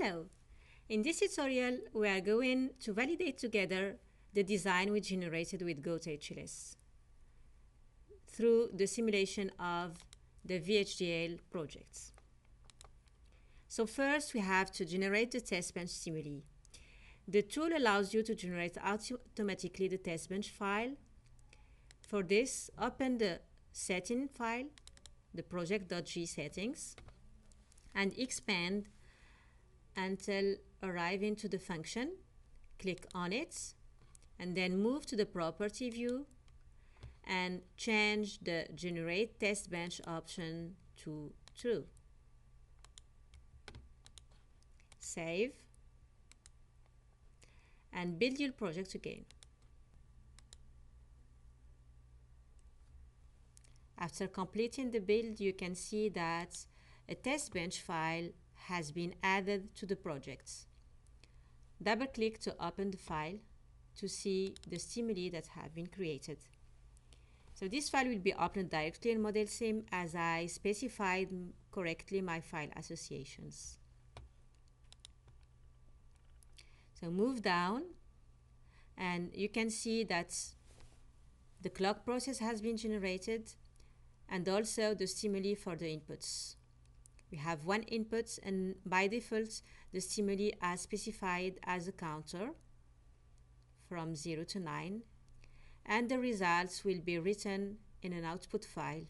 Hello! In this tutorial, we are going to validate together the design we generated with Gaut HLS through the simulation of the VHDL projects. So first, we have to generate the test bench stimuli. The tool allows you to generate automatically the test bench file. For this, open the setting file, the project.g settings, and expand until arriving to the function. Click on it and then move to the property view and change the generate test bench option to true. Save and build your project again. After completing the build, you can see that a test bench file has been added to the project. Double-click to open the file to see the stimuli that have been created. So this file will be opened directly in Modelsim as I specified correctly my file associations. So move down and you can see that the clock process has been generated and also the stimuli for the inputs. We have one input and by default the stimuli are specified as a counter from 0 to 9 and the results will be written in an output file.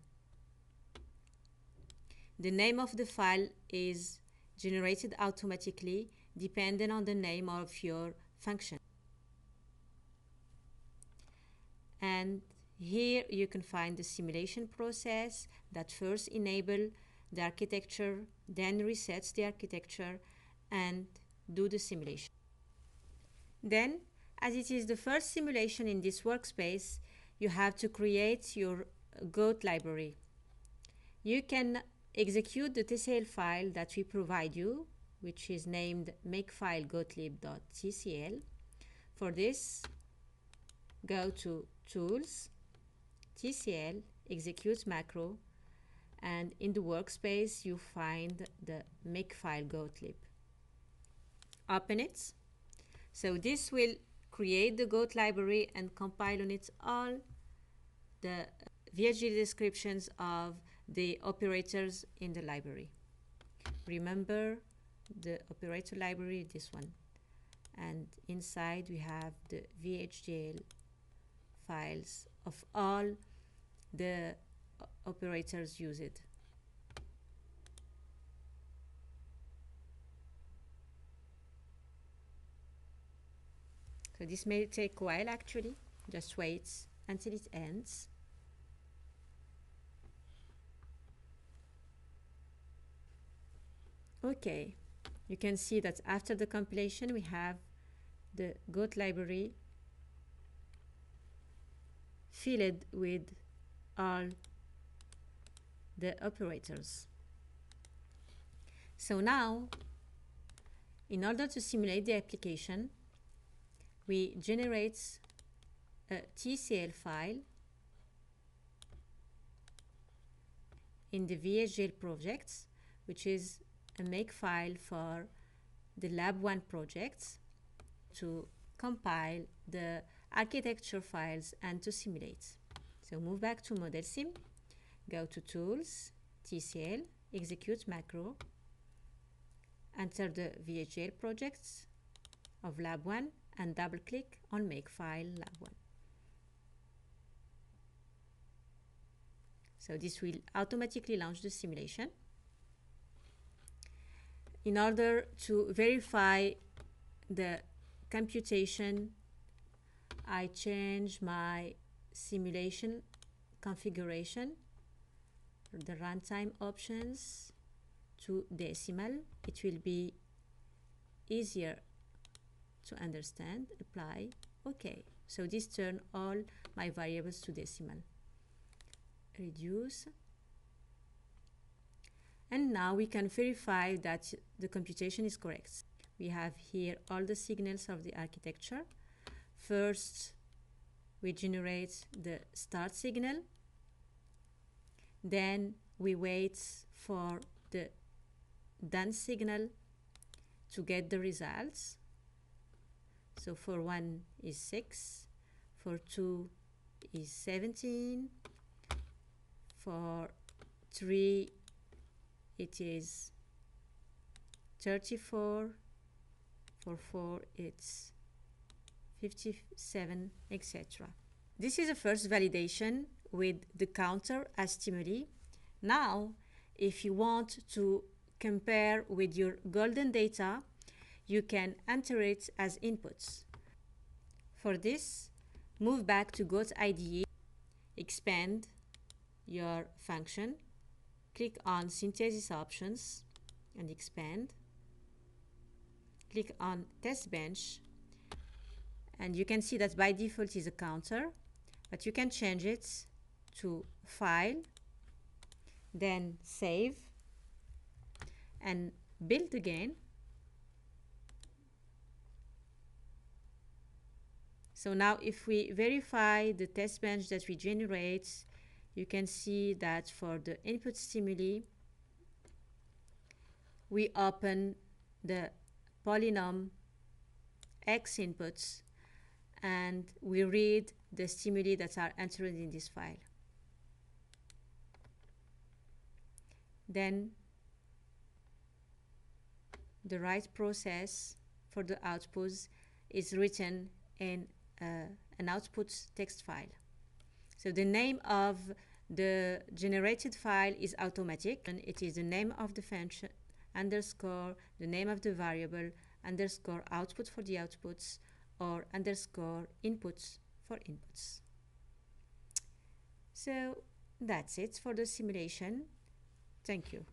The name of the file is generated automatically depending on the name of your function. And here you can find the simulation process that first enable the architecture, then resets the architecture and do the simulation. Then, as it is the first simulation in this workspace, you have to create your Gaut library. You can execute the TCL file that we provide you, which is named makefile.gautlib.tcl. For this, go to Tools, TCL, Execute Macro, and in the workspace you find the Makefile Gautlib. Open it. So this will create the Gaut library and compile on it all the VHDL descriptions of the operators in the library. Remember the operator library, this one, and inside we have the VHDL files of all the operators used. So this may take a while actually, just wait until it ends. Okay, you can see that after the compilation we have the Gaut library filled with all the operators. So now, in order to simulate the application, we generate a TCL file in the VHDL projects, which is a makefile for the Lab 1 projects to compile the architecture files and to simulate. So move back to Modelsim, go to Tools, TCL, Execute Macro, enter the VHDL projects of Lab 1 and double click on Makefile Lab 1. So this will automatically launch the simulation. In order to verify the computation, I change my simulation configuration, the runtime options to decimal. It will be easier to understand. Apply. Okay. So this turns all my variables to decimal. Reduce. And now we can verify that the computation is correct. We have here all the signals of the architecture. First, we generate the start signal. Then we wait for the done signal to get the results. So for 1 is 6, for 2 is 17, for 3 it is 34, for 4 it's 57, etc. This is the first validation with the counter as stimuli. Now, if you want to compare with your golden data, you can enter it as inputs. For this, move back to Gaut IDE, expand your function, click on Synthesis Options and expand. Click on Test Bench, and you can see that by default is a counter, but you can change it to File, then Save, and build again. So now if we verify the test bench that we generate, you can see that for the input stimuli, we open the polynom X inputs and we read the stimuli that are entered in this file. Then the write process for the outputs is written in an output text file. So the name of the generated file is automatic, and it is the name of the function underscore the name of the variable underscore output for the outputs or underscore inputs for inputs. So that's it for the simulation. Thank you.